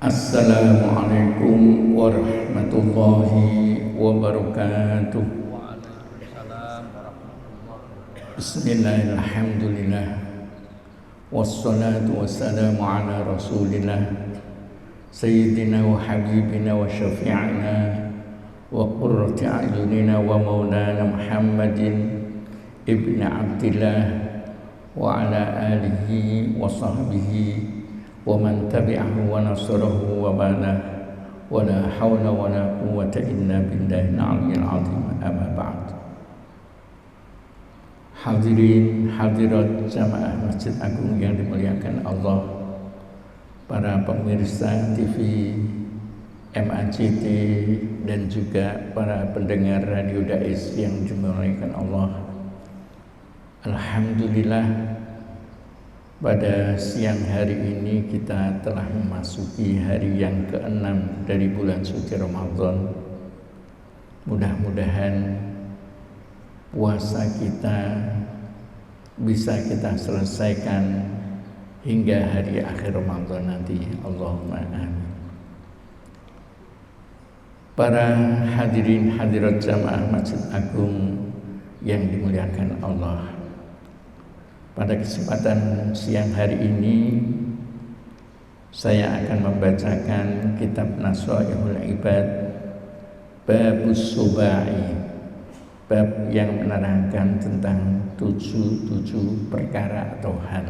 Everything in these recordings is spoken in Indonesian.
Assalamualaikum warahmatullahi wabarakatuh. Bismillahirrahmanirrahim. Wassalatu wassalamu ala rasulillah Sayyidina wa habibina wa syafi'ina wa qurrati a'yunina wa maulana Muhammadin ibn Abdillah wa ala alihi wa sahbihi wa man tabi'ahu wa nasarahu wa bala wa la hawla wa la quwwata illa billahi al-'aliyyil 'azim. Amma ba'd. Hadirin hadirat jamaah Masjid Agung yang dimuliakan Allah, para pemirsa TV MACT dan juga para pendengar Radio Dais yang dimuliakan Allah. Alhamdulillah, pada siang hari ini kita telah memasuki hari yang ke-6 dari bulan suci Ramadan. Mudah-mudahan puasa kita bisa kita selesaikan hingga hari akhir Ramadan nanti. Allahumma amin. Para hadirin hadirat jamaah Masjid Agung yang dimuliakan Allah, pada kesempatan siang hari ini saya akan membacakan kitab Nashaihul Ibad Babus Subai, bab yang menerangkan tentang tujuh perkara atau hal.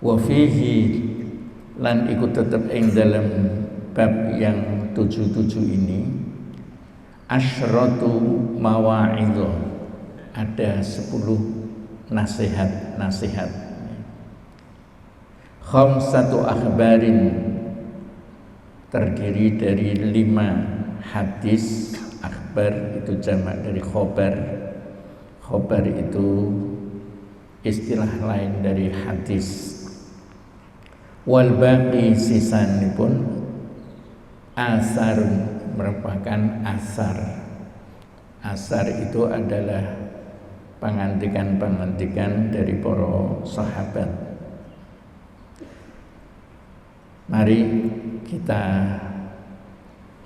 Wa fihi lan ikut tetap ing dalam bab yang 77 ini asyratu mawa'idho, ada 10 nasihat-nasihat. Khamsatu akhbarin, terdiri dari 5 hadis. Akhbar itu jamak dari khobar. Khobar itu istilah lain dari hadis. Wal baqi sisanipun asar, merupakan asar. Asar itu adalah pengantikan-pengantikan dari para sahabat. Mari kita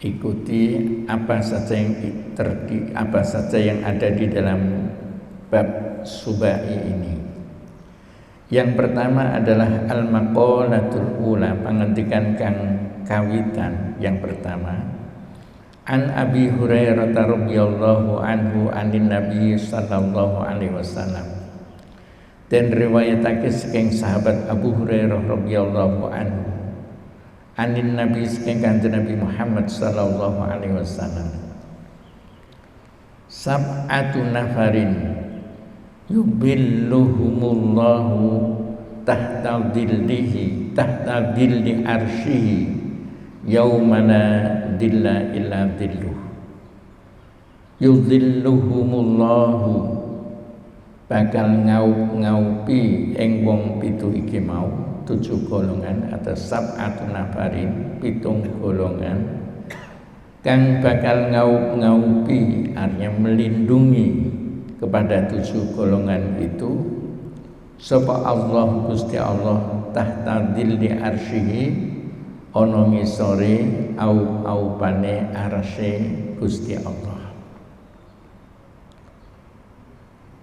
ikuti apa saja yang ada di dalam bab Subai ini. Yang pertama adalah al-maqalatul ula, pengantikan kang kawitan yang pertama. An Abi Hurairah radhiyallahu anhu anin Nabi sallallahu alaihi wasallam, dan riwayatake saking sahabat Abu Hurairah radhiyallahu anhu anin Nabi saking kanjeng Nabi Muhammad sallallahu alaihi wasallam, sab'atu nafarin yubilluhumullahu tahta dhillihi tahta dhilli arsyihi yaumana dilla illa dhilluh yudhilluhumullahu, bakal ngaupi ing wong 7 iki mau, 7 golongan atau sab'atu nafarin, 7 golongan kang bakal ngaupi, artinya melindungi kepada 7 golongan itu sapa Allah Gusti Allah tahta dhilli arsyihi, ana ngisore aupane arsy Gusti Allah.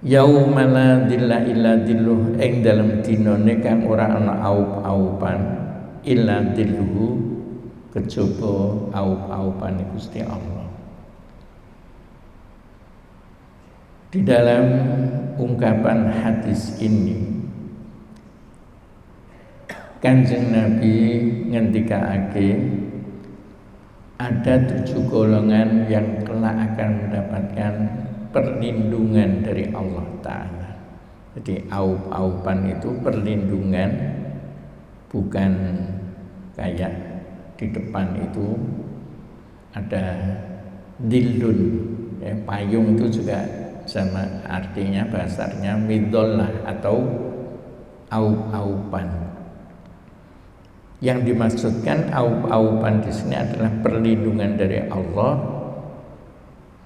Yauma la dhilla illa dhilluh, ing dalem dinane kang ora ana aup-aupan illa dhilluhu, kejaba aup-aupane Gusti Allah. Di dalam ungkapan hadis ini Kanjeng Nabi ngendikaake ada 7 golongan yang kelak akan mendapatkan perlindungan dari Allah Ta'ala. Jadi aup-aupan itu perlindungan, bukan kayak di depan itu ada dildun ya, payung itu juga sama artinya, bahasanya midollah atau aup-aupan. Yang dimaksudkan aup-aupan di sini adalah perlindungan dari Allah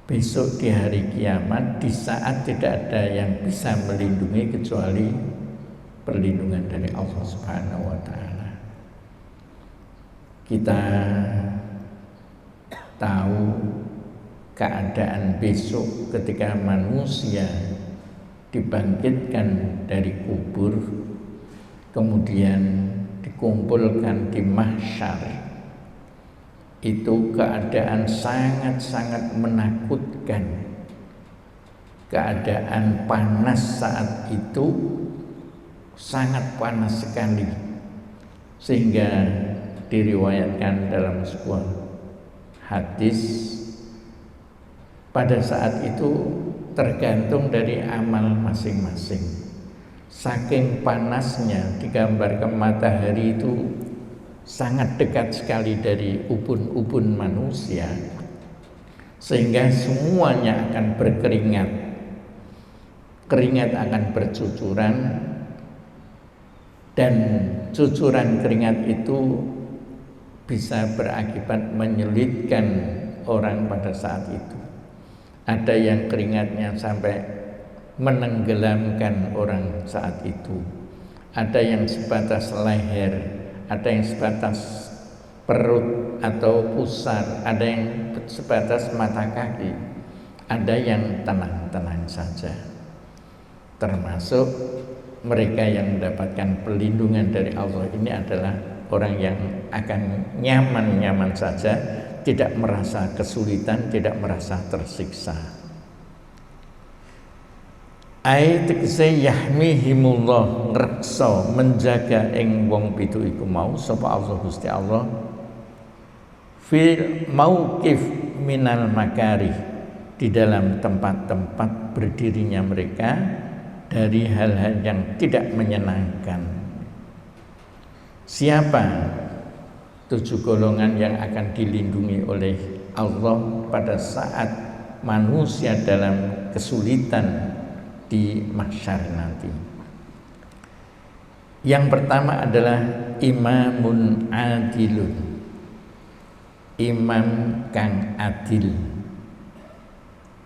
besok di hari kiamat, di saat tidak ada yang bisa melindungi kecuali perlindungan dari Allah Subhanahu wa taala. Kita tahu keadaan besok ketika manusia dibangkitkan dari kubur, kemudian dikumpulkan di mahsyar. Itu keadaan sangat-sangat menakutkan. Keadaan panas saat itu sangat panas sekali, sehingga diriwayatkan dalam sebuah hadis, pada saat itu tergantung dari amal masing-masing. Saking panasnya, digambarkan matahari itu sangat dekat sekali dari ubun-ubun manusia, sehingga semuanya akan berkeringat. Keringat akan bercucuran, dan cucuran keringat itu bisa berakibat menyulitkan orang pada saat itu. Ada yang keringatnya sampai menenggelamkan orang saat itu, ada yang sebatas leher, ada yang sebatas perut atau pusar, ada yang sebatas mata kaki, ada yang tenang-tenang saja. Termasuk mereka yang mendapatkan perlindungan dari Allah ini adalah orang yang akan nyaman-nyaman saja, tidak merasa kesulitan, tidak merasa tersiksa. Ai tegese yahmihimullah, ngreksa menjaga ing wong pitu iku mau sapa Allah Gusti Allah fil mauqif minal makarih, di dalam tempat-tempat berdirinya mereka dari hal-hal yang tidak menyenangkan. Siapa 7 golongan yang akan dilindungi oleh Allah pada saat manusia dalam kesulitan di mahsyar nanti? Yang pertama adalah imamun adilun, imam kang adil.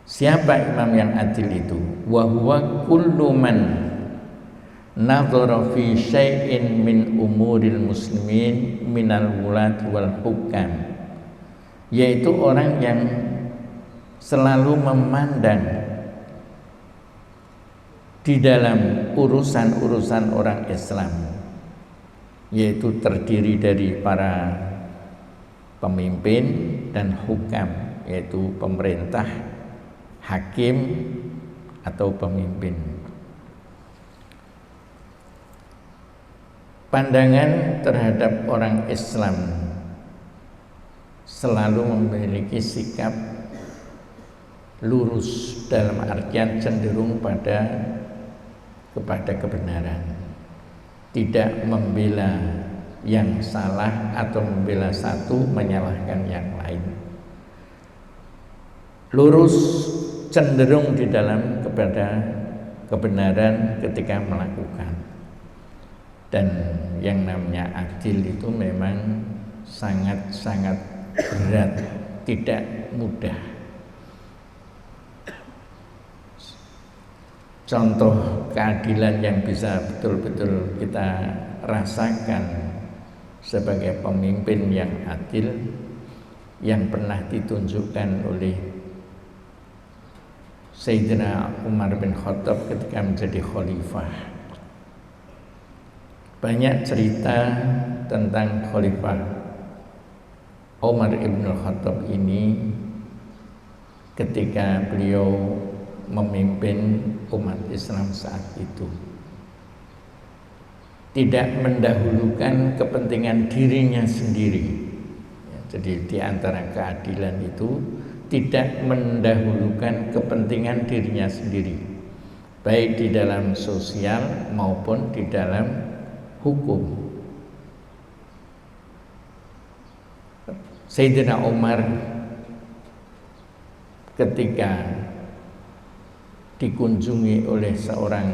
Siapa imam yang adil itu? Wa huwa kullu man nadhara fi syai'in min umuril muslimin minal wulat wal hukam, yaitu orang yang selalu memandang di dalam urusan-urusan orang Islam, yaitu terdiri dari para pemimpin dan hukam, yaitu pemerintah, hakim atau pemimpin. Pandangan terhadap orang Islam selalu memiliki sikap lurus, dalam artian cenderung kepada kebenaran, tidak membela yang salah atau membela satu menyalahkan yang lain. Lurus, cenderung di dalam kepada kebenaran ketika melakukan. Dan yang namanya adil itu memang sangat-sangat berat, tidak mudah. Contoh keadilan yang bisa betul-betul kita rasakan sebagai pemimpin yang adil yang pernah ditunjukkan oleh Sayyidina Umar bin Khattab ketika menjadi khalifah. Banyak cerita tentang khalifah Umar bin Khattab ini ketika beliau memimpin umat Islam saat itu. Tidak mendahulukan kepentingan dirinya sendiri. Jadi di antara keadilan itu tidak mendahulukan kepentingan dirinya sendiri, baik di dalam sosial maupun di dalam hukum. Sayyidina Umar ketika dikunjungi oleh seorang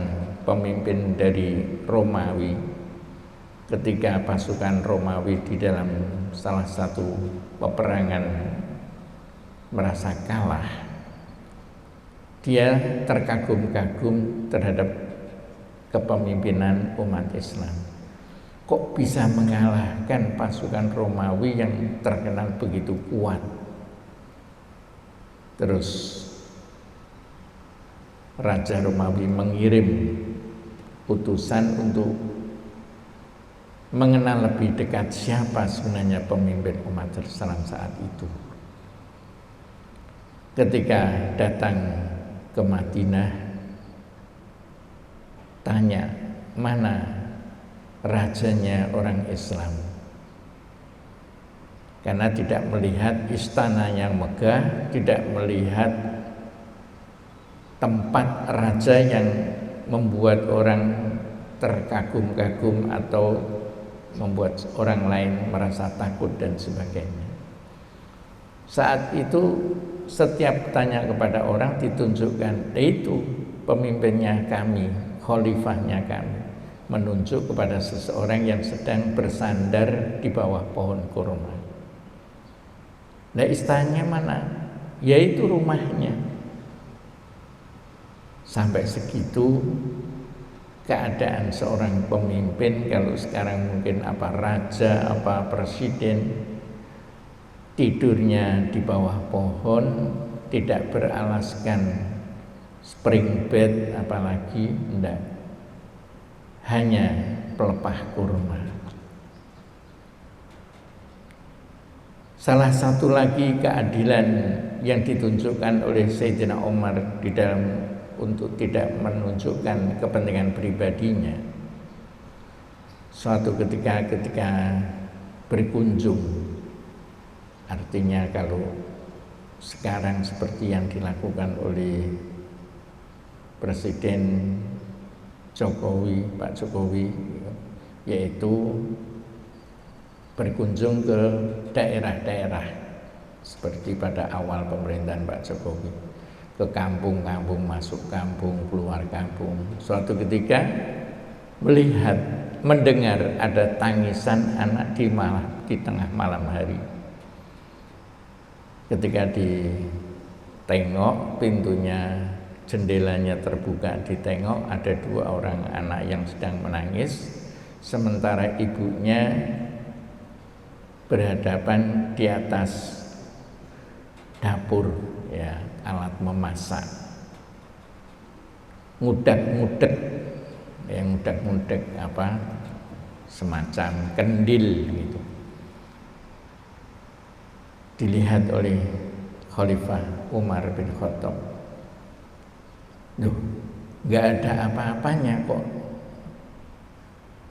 pemimpin dari Romawi, ketika pasukan Romawi di dalam salah satu peperangan merasa kalah, dia terkagum-kagum terhadap kepemimpinan umat Islam. kok bisa mengalahkan pasukan Romawi yang terkenal begitu kuat. Terus Raja Romawi mengirim utusan untuk mengenal lebih dekat siapa sebenarnya pemimpin umat Islam saat itu. Ketika datang ke Madinah, tanya mana rajanya orang Islam, karena tidak melihat istana yang megah, tidak melihat tempat raja yang membuat orang terkagum-kagum atau membuat orang lain merasa takut dan sebagainya. Saat itu setiap tanya kepada orang ditunjukkan, itu pemimpinnya kami, khalifahnya kami, menunjuk kepada seseorang yang sedang bersandar di bawah pohon kurma. Nah, istananya mana? Yaitu rumahnya. Sampai segitu keadaan seorang pemimpin. Kalau sekarang mungkin apa raja, apa presiden, tidurnya di bawah pohon, tidak beralaskan spring bed apalagi, enggak, hanya pelepah kurma. Salah satu lagi keadilan yang ditunjukkan oleh Sayyidina Umar di dalam untuk tidak menunjukkan kepentingan pribadinya. Suatu ketika berkunjung, artinya kalau sekarang seperti yang dilakukan oleh Presiden Jokowi, Pak Jokowi, yaitu berkunjung ke daerah-daerah seperti pada awal pemerintahan Pak Jokowi, ke kampung-kampung, masuk kampung, keluar kampung. Suatu ketika melihat, mendengar ada tangisan anak di tengah malam hari. Ketika ditengok, pintunya, jendelanya terbuka, ditengok ada 2 orang anak yang sedang menangis, sementara ibunya berhadapan di atas dapur, ya, alat memasak, ngudak-ngudek, ya, ngudak-ngudek apa, semacam kendil gitu. Dilihat oleh Khalifah Umar bin Khattab, loh, nggak ada apa-apanya kok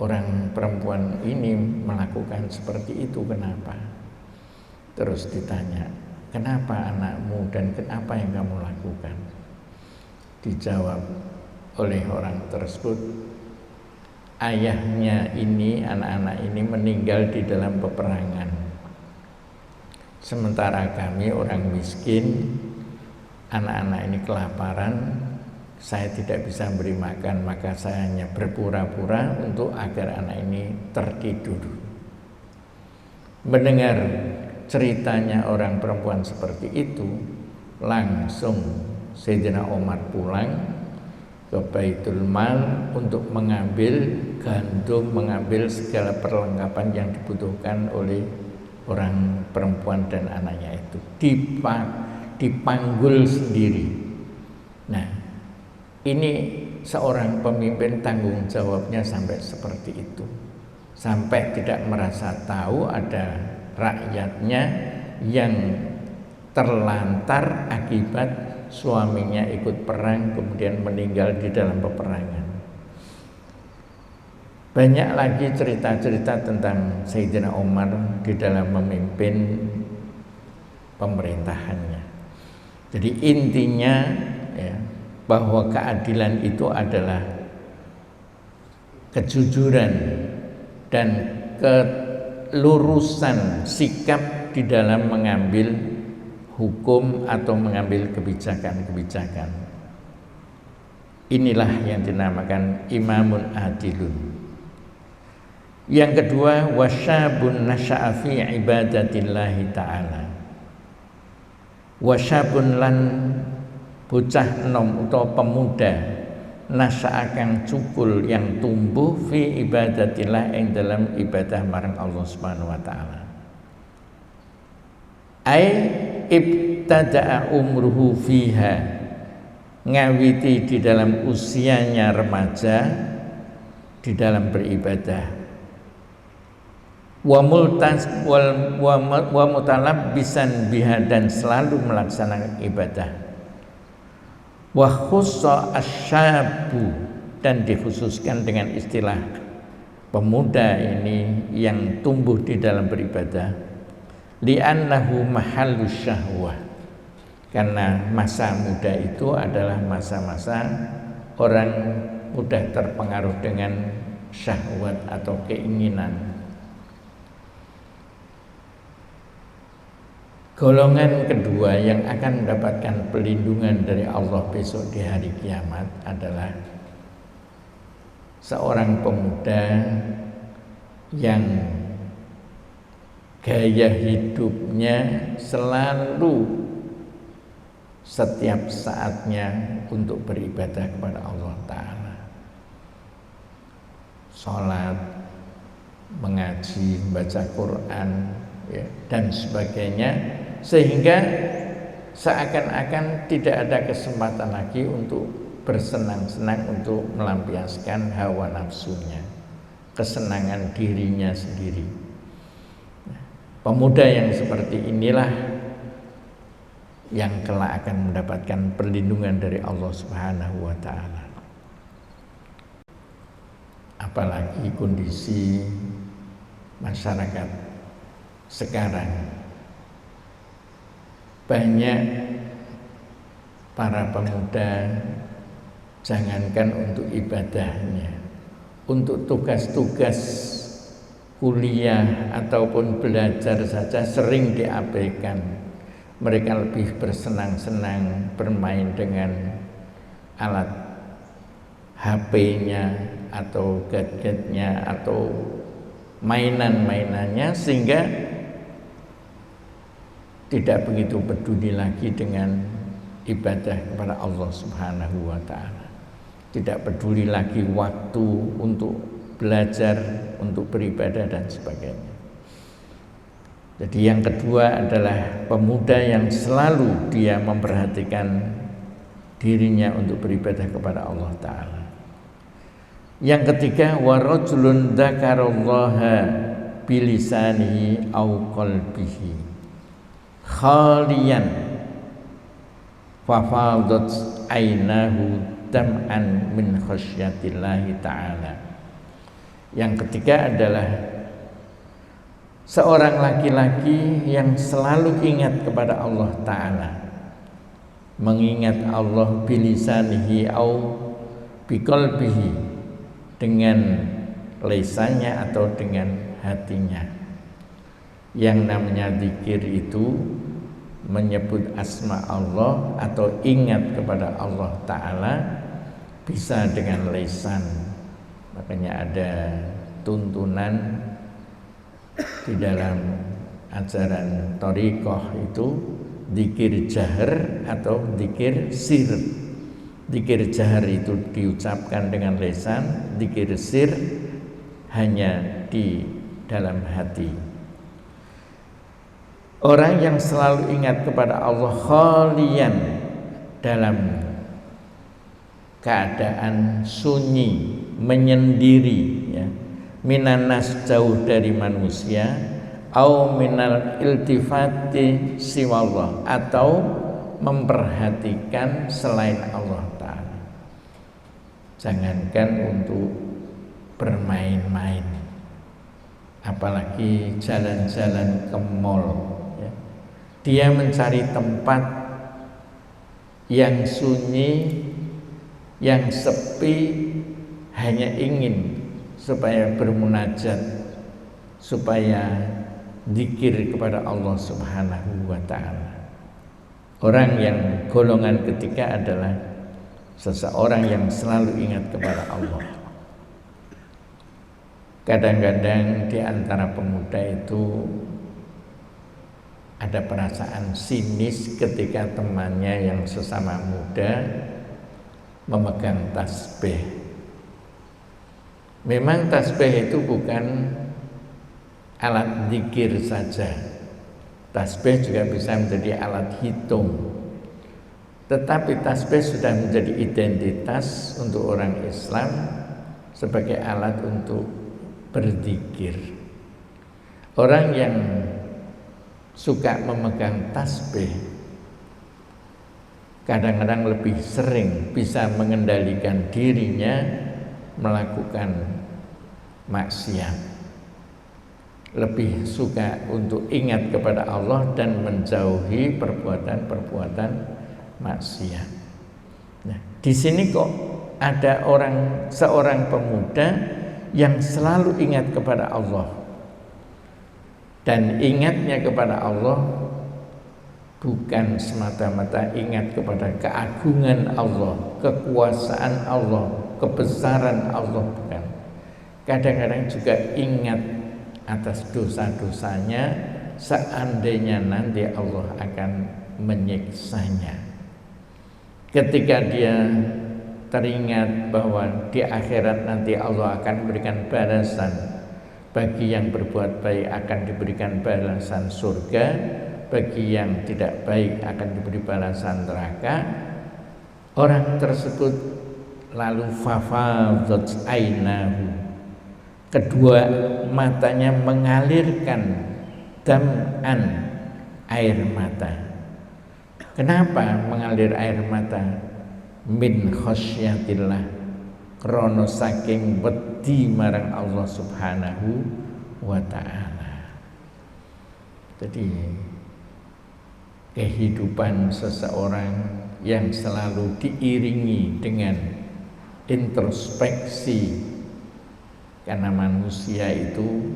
orang perempuan ini melakukan seperti itu, kenapa? Terus ditanya, kenapa anakmu dan apa yang kamu lakukan? Dijawab oleh orang tersebut, ayahnya ini, anak-anak ini meninggal di dalam peperangan, sementara kami orang miskin, anak-anak ini kelaparan, saya tidak bisa beri makan, maka saya hanya berpura-pura untuk agar anak ini tertidur. Mendengar ceritanya orang perempuan seperti itu, langsung Sayyidina Umar pulang ke Baitul Mal untuk mengambil gandum, mengambil segala perlengkapan yang dibutuhkan oleh orang perempuan dan anaknya itu. Dipanggul sendiri. Nah, ini seorang pemimpin tanggung jawabnya sampai seperti itu, sampai tidak merasa tahu ada rakyatnya yang terlantar akibat suaminya ikut perang kemudian meninggal di dalam peperangan. Banyak lagi cerita-cerita tentang Sayyidina Umar di dalam memimpin pemerintahannya. Jadi intinya, ya, bahwa keadilan itu adalah kejujuran dan kelurusan sikap di dalam mengambil hukum atau mengambil kebijakan-kebijakan. Inilah yang dinamakan imamun adilun. Yang kedua, wasyabun nasya'a fi ibadatillahi ta'ala. Wasyabun lan bocah enom atau pemuda nasa'akan cukul yang tumbuh fi ibadatillah ing dalam ibadah marang Allah Subhanahu wa taala. Ai ibtada'a umruhu fiha, ngawiti di dalam usianya remaja di dalam beribadah. Wa mutalabbisan biha, dan selalu melaksanakan ibadah. Wa khussa asyabu, dan dikhususkan dengan istilah pemuda ini yang tumbuh di dalam beribadah, li'annahu mahallus syahwah, karena masa muda itu adalah masa-masa orang mudah terpengaruh dengan syahwat atau keinginan. Golongan kedua yang akan mendapatkan perlindungan dari Allah besok di hari kiamat adalah seorang pemuda yang gaya hidupnya selalu setiap saatnya untuk beribadah kepada Allah Ta'ala. Sholat, mengaji, membaca Quran, ya, dan sebagainya, sehingga seakan-akan tidak ada kesempatan lagi untuk bersenang-senang, untuk melampiaskan hawa nafsunya, kesenangan dirinya sendiri. Pemuda yang seperti inilah yang kelak akan mendapatkan perlindungan dari Allah Subhanahu wa taala. Apalagi kondisi masyarakat sekarang, banyak para pemuda jangankan untuk ibadahnya, untuk tugas-tugas kuliah ataupun belajar saja sering diabaikan. Mereka lebih bersenang-senang bermain dengan alat HP-nya atau gadgetnya atau mainan-mainannya, sehingga tidak begitu peduli lagi dengan ibadah kepada Allah Subhanahu wa taala. Tidak peduli lagi waktu untuk belajar, untuk beribadah dan sebagainya. Jadi yang kedua adalah pemuda yang selalu dia memperhatikan dirinya untuk beribadah kepada Allah Ta'ala. Yang ketiga, warajulun dzakarallaha bilisanihi au qalbihi khaliyan fafadat ainahu dam'an min khasyatillahi ta'ala. Yang ketiga adalah seorang laki-laki yang selalu ingat kepada Allah Ta'ala, mengingat Allah bilisanihi au biqalbihi, dengan lisannya atau dengan hatinya. Yang namanya zikir itu menyebut asma Allah atau ingat kepada Allah Ta'ala bisa dengan lisan. Makanya ada tuntunan di dalam ajaran thariqah itu zikir jahar atau zikir sir. Zikir jahar itu diucapkan dengan lisan, zikir sir hanya di dalam hati. Orang yang selalu ingat kepada Allah khalian, dalam keadaan sunyi, menyendiri, ya, minanas jauh dari manusia, au minal iltifati siwallah, atau memperhatikan selain Allah Ta'ala. Jangankan untuk bermain-main, apalagi jalan-jalan ke mall, ya. Dia mencari tempat yang sunyi, yang sepi, hanya ingin supaya bermunajat, supaya zikir kepada Allah Subhanahu wa ta'ala. Orang yang golongan ketiga adalah seseorang yang selalu ingat kepada Allah. Kadang-kadang di antara pemuda itu ada perasaan sinis ketika temannya yang sesama muda memegang tasbih. Memang tasbih itu bukan alat zikir saja. Tasbih juga bisa menjadi alat hitung. Tetapi tasbih sudah menjadi identitas untuk orang Islam sebagai alat untuk berzikir. Orang yang suka memegang tasbih kadang-kadang lebih sering bisa mengendalikan dirinya melakukan maksiat, lebih suka untuk ingat kepada Allah dan menjauhi perbuatan-perbuatan maksiat. Nah, di sini kok ada seorang pemuda yang selalu ingat kepada Allah, dan ingatnya kepada Allah bukan semata-mata ingat kepada keagungan Allah, kekuasaan Allah, kebesaran Allah, bukan. Kadang-kadang juga ingat atas dosa-dosanya seandainya nanti Allah akan menyiksanya. Ketika dia teringat bahwa di akhirat nanti Allah akan memberikan balasan, bagi yang berbuat baik akan diberikan balasan surga, bagi yang tidak baik akan diberi balasan neraka. Orang tersebut lalu fafadat ainahu, kedua matanya mengalirkan dam'an, air mata. Kenapa mengalir air mata? Min khasyatillah, krono saking wedi marang Allah subhanahu wa ta'ala. Jadi kehidupan seseorang yang selalu diiringi dengan introspeksi, karena manusia itu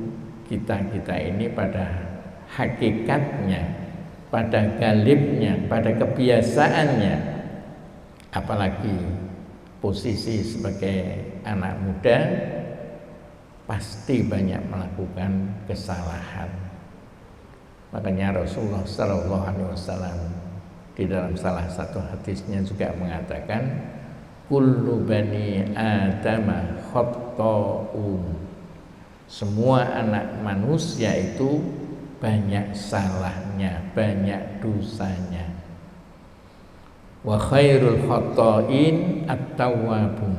kita ini pada hakikatnya, pada galibnya, pada kebiasaannya, apalagi posisi sebagai anak muda, pasti banyak melakukan kesalahan. Makanya Rasulullah SAW di dalam salah satu hadisnya juga mengatakan, kullu bani adama khatta'un, semua anak manusia itu banyak salahnya, banyak dosanya. Wa khairul khatta'in at-tawwabun,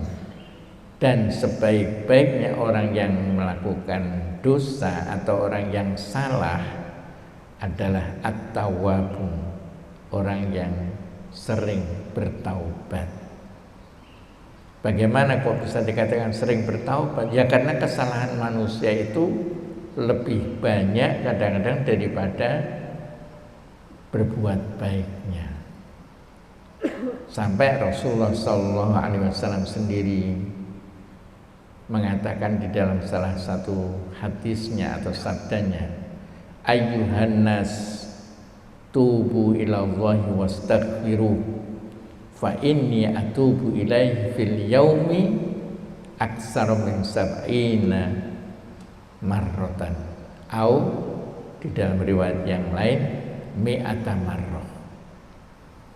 dan sebaik-baiknya orang yang melakukan dosa atau orang yang salah adalah at-tawwabun, orang yang sering bertaubat. Bagaimana kok bisa dikatakan sering bertaubat? Ya karena kesalahan manusia itu lebih banyak kadang-kadang daripada berbuat baiknya. Sampai Rasulullah SAW sendiri mengatakan di dalam salah satu hadisnya atau sabdanya, ayyuhan nas tubu ilallahi wastaghfiruh fa inni atubu ilaihi fil yaumi aksar min sab'ina marratan, au di dalam riwayat yang lain mi'ata marrah.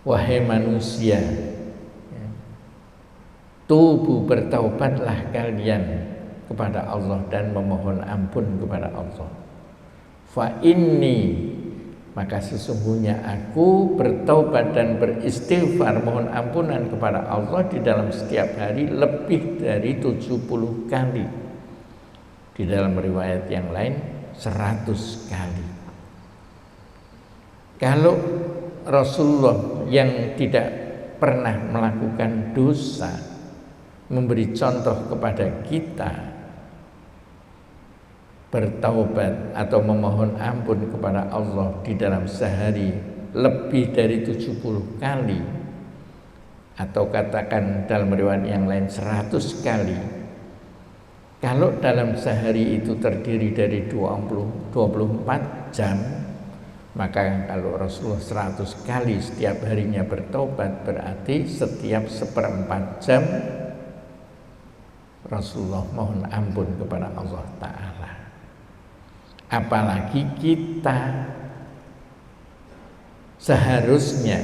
Wahai manusia, tubu, bertaubatlah kalian kepada Allah dan memohon ampun kepada Allah. Fa inni, maka sesungguhnya aku bertaubat dan beristighfar, mohon ampunan kepada Allah di dalam setiap hari lebih dari 70 kali. Di dalam riwayat yang lain 100 kali. Kalau Rasulullah yang tidak pernah melakukan dosa memberi contoh kepada kita bertaubat atau memohon ampun kepada Allah di dalam sehari lebih dari 70 kali, atau katakan dalam riwayat yang lain 100 kali. Kalau dalam sehari itu terdiri dari 24 jam, maka kalau Rasulullah 100 kali setiap harinya bertobat, berarti setiap 1/4 jam Rasulullah mohon ampun kepada Allah Ta'ala. Apalagi kita, seharusnya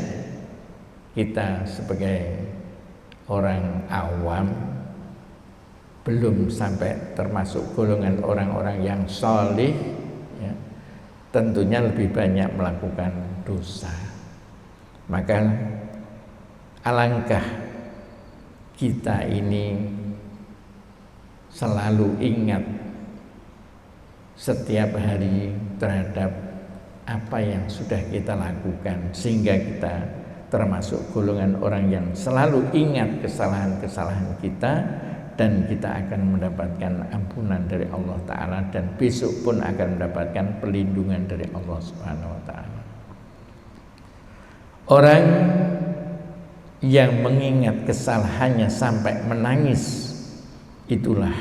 kita sebagai orang awam, belum sampai termasuk golongan orang-orang yang solih, ya, tentunya lebih banyak melakukan dosa. Maka alangkah kita ini selalu ingat setiap hari terhadap apa yang sudah kita lakukan, sehingga kita termasuk golongan orang yang selalu ingat kesalahan-kesalahan kita, dan kita akan mendapatkan ampunan dari Allah Ta'ala, dan besok pun akan mendapatkan perlindungan dari Allah Subhanahu wa Ta'ala. Orang yang mengingat kesalahannya sampai menangis, itulah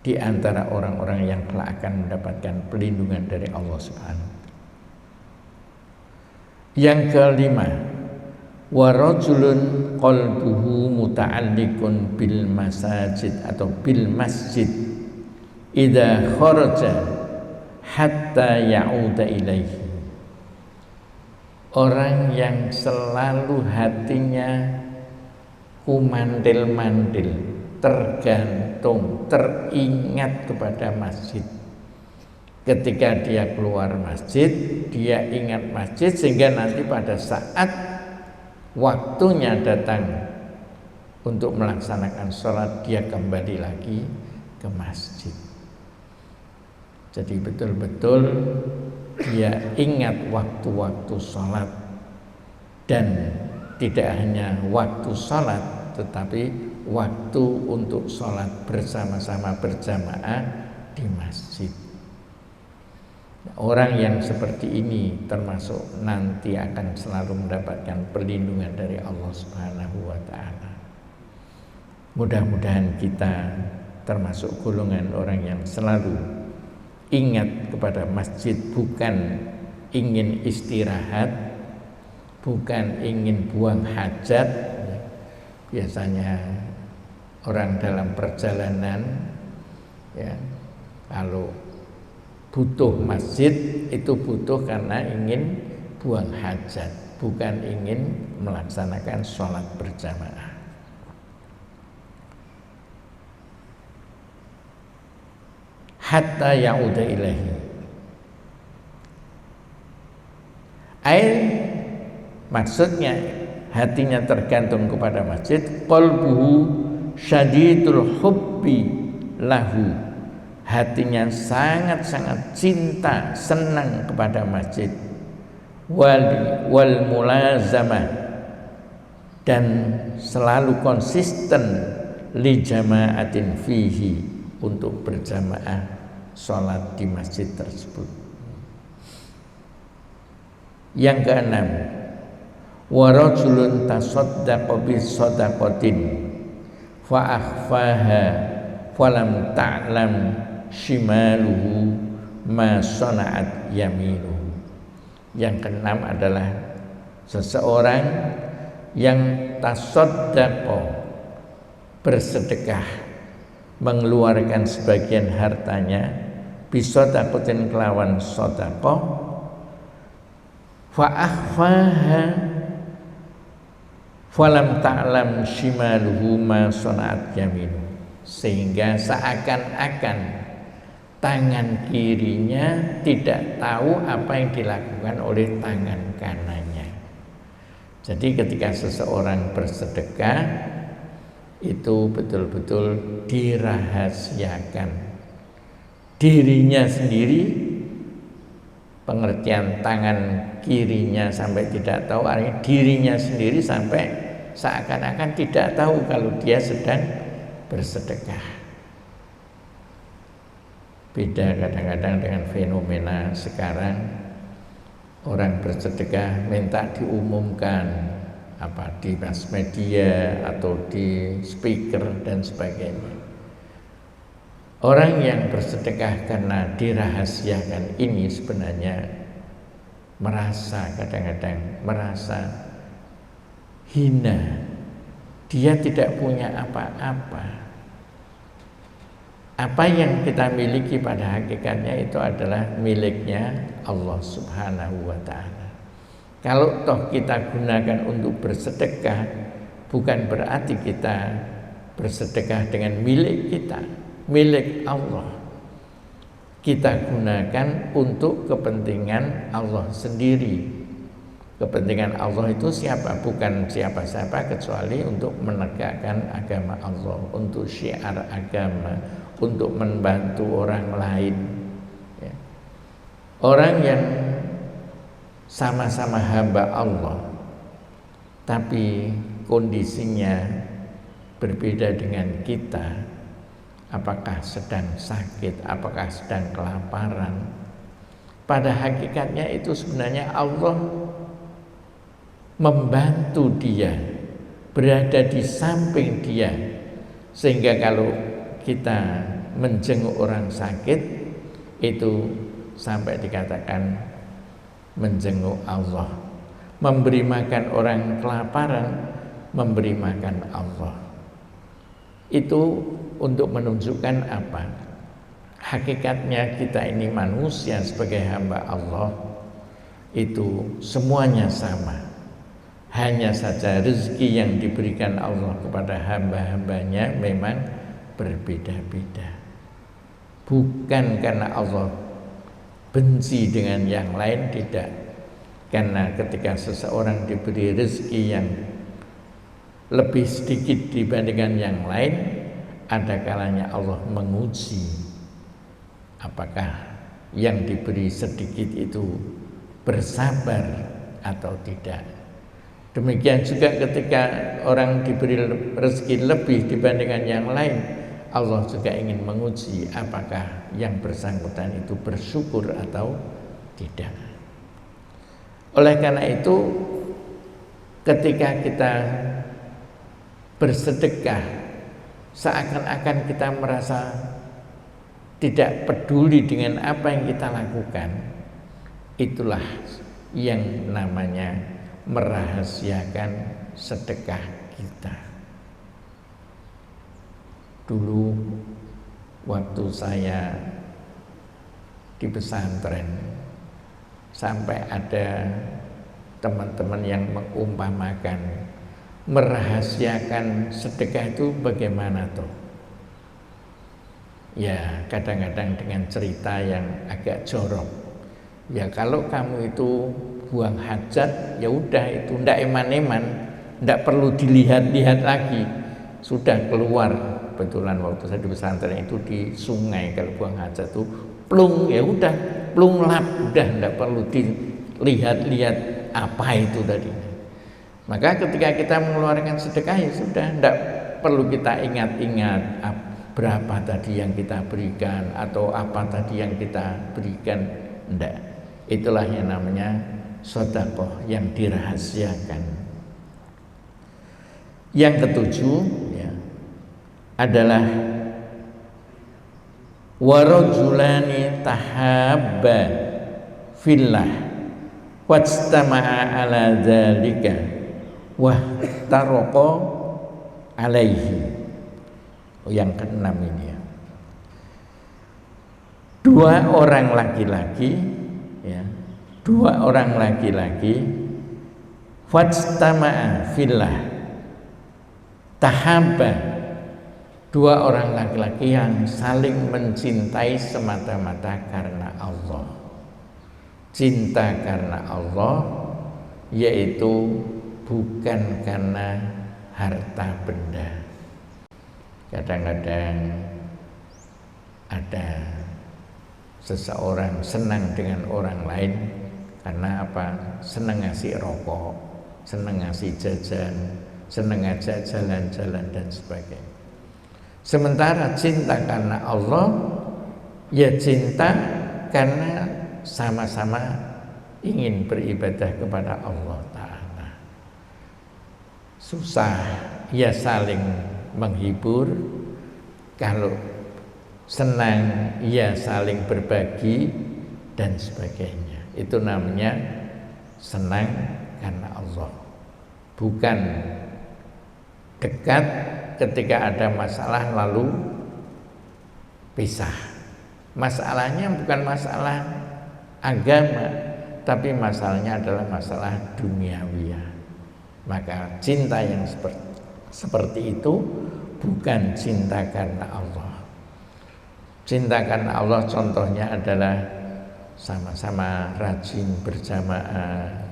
di antara orang-orang yang telah akan mendapatkan perlindungan dari Allah Subhanahu wa Ta'ala. Yang kelima, wa rajulun qalbuhu muta'alliqun bil masajid atau bil masjid idza kharaja hatta ya'uda ilaihi. Orang yang selalu hatinya kumantil-mantil, tergantung, teringat kepada masjid. Ketika dia keluar masjid, dia ingat masjid, sehingga nanti pada saat waktunya datang untuk melaksanakan sholat, dia kembali lagi ke masjid. Jadi betul-betul dia ingat waktu-waktu sholat, dan tidak hanya waktu sholat, tetapi waktu untuk sholat bersama-sama berjamaah di masjid. Orang yang seperti ini termasuk nanti akan selalu mendapatkan perlindungan dari Allah Subhanahu wa Ta'ala. Mudah-mudahan kita termasuk golongan orang yang selalu ingat kepada masjid, bukan ingin istirahat, bukan ingin buang hajat. Biasanya orang dalam perjalanan, ya, kalau butuh masjid itu butuh karena ingin buang hajat, bukan ingin melaksanakan sholat berjamaah. Hatta ya'uda ilaihi. Maksudnya hatinya tergantung kepada masjid, qalbuhu syadidul hubbi lahu. Hatinya sangat-sangat cinta, senang kepada masjid. Wal mulazamah, dan selalu konsisten li jama'atin fihi, untuk berjamaah sholat di masjid tersebut. Yang keenam, wa rajulun tasaddaqa bi shadaqatin fa akhfaha falam ta'lam shimaluhu ma sana'at yaminuhu. Yang keenam adalah seseorang yang tasaddaqa, bersedekah, mengeluarkan sebagian hartanya, bisodakotin kelawan sodakoh, fa'akhfaha falam ta'lam shimaluhu ma sona'at yaminu, sehingga seakan-akan tangan kirinya tidak tahu apa yang dilakukan oleh tangan kanannya. Jadi ketika seseorang bersedekah, itu betul-betul dirahasiakan. Dirinya sendiri, pengertian tangan kirinya sampai tidak tahu, artinya dirinya sendiri sampai seakan-akan tidak tahu kalau dia sedang bersedekah. Beda kadang-kadang dengan fenomena sekarang, orang bersedekah minta diumumkan, apa di mass media atau di speaker dan sebagainya. Orang yang bersedekah karena dirahasiakan ini sebenarnya kadang-kadang merasa hina. Dia tidak punya apa-apa. Apa yang kita miliki pada hakikatnya itu adalah miliknya Allah Subhanahu wa Ta'ala. Kalau toh kita gunakan untuk bersedekah, bukan berarti kita bersedekah dengan milik kita, milik Allah. Kita gunakan untuk kepentingan Allah sendiri. Kepentingan Allah itu siapa? Bukan siapa-siapa kecuali untuk menegakkan agama Allah, untuk syiar agama, untuk membantu orang lain. Ya. Orang yang sama-sama hamba Allah, tapi kondisinya berbeda dengan kita. Apakah sedang sakit, apakah sedang kelaparan. Pada hakikatnya itu sebenarnya Allah membantu dia, berada di samping dia. Sehingga kalau kita menjenguk orang sakit, itu sampai dikatakan menjenguk Allah. Memberi makan orang kelaparan, memberi makan Allah. Itu untuk menunjukkan apa? Hakikatnya kita ini manusia sebagai hamba Allah itu semuanya sama. Hanya saja rezeki yang diberikan Allah kepada hamba-hambanya memang berbeda-beda. Bukan karena Allah benci dengan yang lain, tidak. Karena ketika seseorang diberi rezeki yang lebih sedikit dibandingkan yang lain, ada kalanya Allah menguji apakah yang diberi sedikit itu bersabar atau tidak. Demikian juga ketika orang diberi rezeki lebih dibandingkan yang lain, Allah juga ingin menguji apakah yang bersangkutan itu bersyukur atau tidak. Oleh karena itu, ketika kita bersedekah, seakan-akan kita merasa tidak peduli dengan apa yang kita lakukan. Itulah yang namanya merahasiakan sedekah kita. Dulu waktu saya di pesantren, sampai ada teman-teman yang mengumpamakan merahasiakan sedekah itu bagaimana toh? Ya kadang-kadang dengan cerita yang agak jorok. Ya kalau kamu itu buang hajat, ya udah itu ndak eman-eman, ndak perlu dilihat-lihat lagi, sudah keluar. Kebetulan waktu saya di pesantren itu di sungai, kalau buang hajat itu plung, ya udah plung lap, udah ndak perlu dilihat-lihat apa itu tadi. Maka ketika kita mengeluarkan sedekah, ya sudah, tidak perlu kita ingat-ingat berapa tadi yang kita berikan atau apa tadi yang kita berikan, tidak. Itulah yang namanya sedekah yang dirahasiakan. Yang ketujuh ya, adalah warajulani tahabba fillah wajtama'a ala dzalika wah taroko alaihi. Yang keenam ini ya, dua orang laki-laki ya, dua orang laki-laki fajtama'a fillah tahabba, dua orang laki-laki yang saling mencintai semata-mata karena Allah. Cinta karena Allah, yaitu bukan karena harta benda. Kadang-kadang ada seseorang senang dengan orang lain karena apa? Senang ngasih rokok, senang ngasih jajan, senang ngajak jalan-jalan dan sebagainya. Sementara cinta karena Allah, ya cinta karena sama-sama ingin beribadah kepada Allah Ta'ala. Susah, ya saling menghibur. Kalau senang, ya saling berbagi dan sebagainya. Itu namanya senang karena Allah. Bukan dekat ketika ada masalah lalu pisah. Masalahnya bukan masalah agama, tapi masalahnya adalah masalah duniawiyah. Maka cinta yang seperti Seperti itu bukan cinta karena Allah. Cinta karena Allah contohnya adalah sama-sama rajin berjamaah.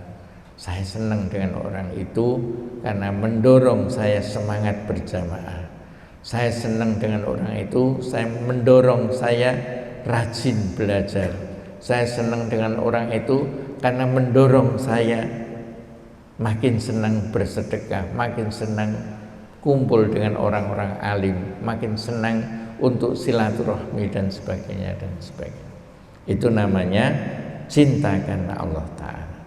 Saya senang dengan orang itu karena mendorong saya semangat berjamaah. Saya senang dengan orang itu, saya mendorong saya rajin belajar. Saya senang dengan orang itu karena mendorong saya makin senang bersedekah, makin senang kumpul dengan orang-orang alim, makin senang untuk silaturahmi dan sebagainya dan sebagainya. Itu namanya cinta karena Allah Ta'ala.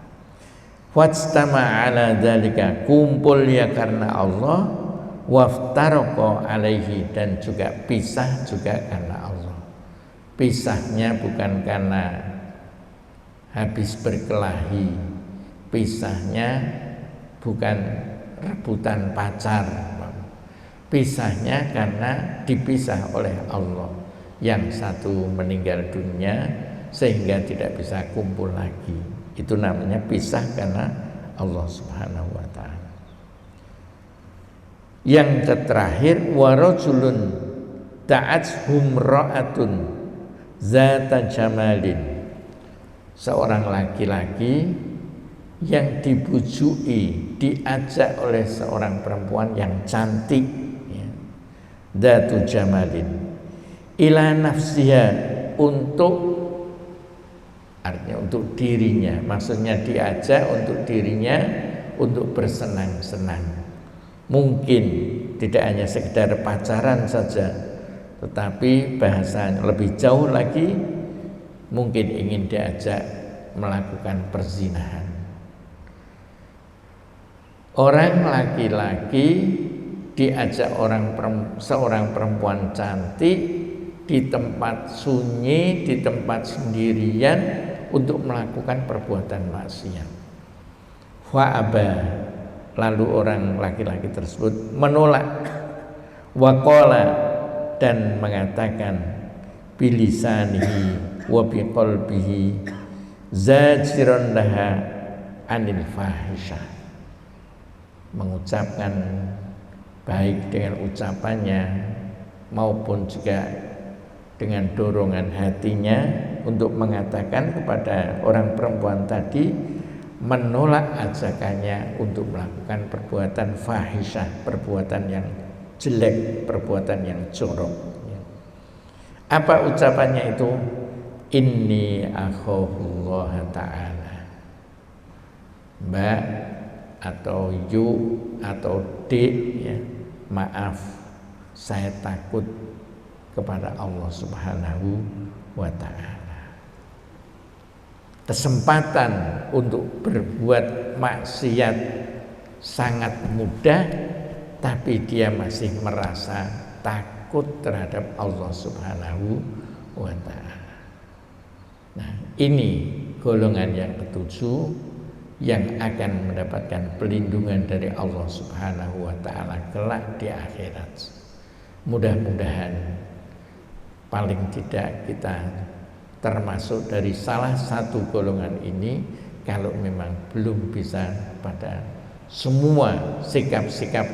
Wajtama ala dzalika, kumpul ya karena Allah, waftarqa alaihi, dan juga pisah juga karena Allah. Pisahnya bukan karena habis berkelahi, pisahnya bukan rebutan pacar, pisahnya karena dipisah oleh Allah. Yang satu meninggal dunia sehingga tidak bisa kumpul lagi. Itu namanya pisah karena Allah Subhanahu wa ta'ala. Yang terakhir, warajulun ta'athum ra'atun zata jamalin, seorang laki-laki yang dibujui, diajak oleh seorang perempuan yang cantik, ya, zatu jamalin, ila nafsiha, artinya untuk dirinya, maksudnya diajak untuk dirinya untuk bersenang-senang. Mungkin tidak hanya sekedar pacaran saja, tetapi bahasanya lebih jauh lagi, mungkin ingin diajak melakukan perzinahan. Orang laki-laki diajak seorang perempuan cantik di tempat sunyi, di tempat sendirian untuk melakukan perbuatan maksiat. Fa'aba, lalu orang laki-laki tersebut menolak. Waqala, dan mengatakan bilisanihi wa biqalbihi zajiran laha anil fahisyah, mengucapkan baik dengan ucapannya maupun juga dengan dorongan hatinya untuk mengatakan kepada orang perempuan tadi, menolak ajakannya untuk melakukan perbuatan fahisyah, perbuatan yang jelek, perbuatan yang jorok. Apa ucapannya itu? Inni akhafullah ta'ala. Mbak atau yu atau dek, ya, maaf, saya takut kepada Allah Subhanahu wa ta'ala. Kesempatan untuk berbuat maksiat sangat mudah, tapi dia masih merasa takut terhadap Allah Subhanahu wa ta'ala. Nah, ini golongan yang ketujuh yang akan mendapatkan pelindungan dari Allah Subhanahu wa ta'ala kelak di akhirat. Mudah-mudahan paling tidak kita termasuk dari salah satu golongan ini. Kalau memang belum bisa pada semua sikap-sikap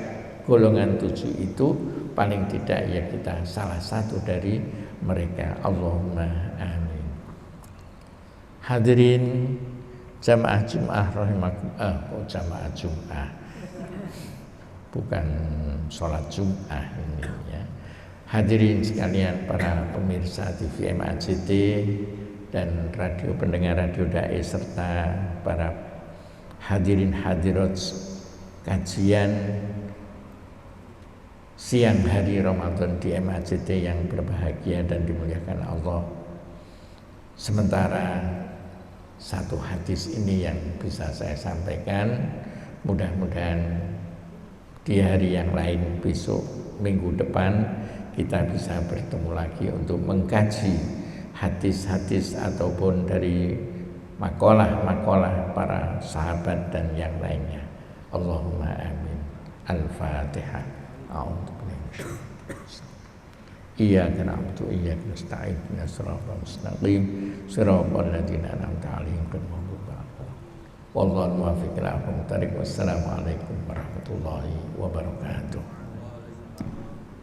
golongan 7 itu, paling tidak ya kita salah satu dari mereka. Allahumma amin. Hadirin jamaah Jum'ah rahimakumullah, jamaah Jum'ah, bukan sholat Jum'ah ini ya. Hadirin sekalian, para pemirsa TV MAJT dan radio pendengar radio Da'i, serta para hadirin hadirat kajian siang hari Ramadan di MAJT yang berbahagia dan dimuliakan Allah. Sementara satu hadis ini yang bisa saya sampaikan, mudah-mudahan di hari yang lain, besok minggu depan, kita bisa bertemu lagi untuk mengkaji hadis-hadis ataupun dari makalah-makalah para sahabat dan yang lainnya. Allahumma amin. Al-Fatihah. Iyyaka na'budu wa iyyaka nasta'in, ihdinas siratal mustaqim, siratal ladzina an'amta 'alaihim ghairil maghdubi 'alaihim waladdallin. Wallahu muwaffiq ila aqwamit thariq. Wassalamu alaikum warahmatullahi wabarakatuh. wabarakatuh.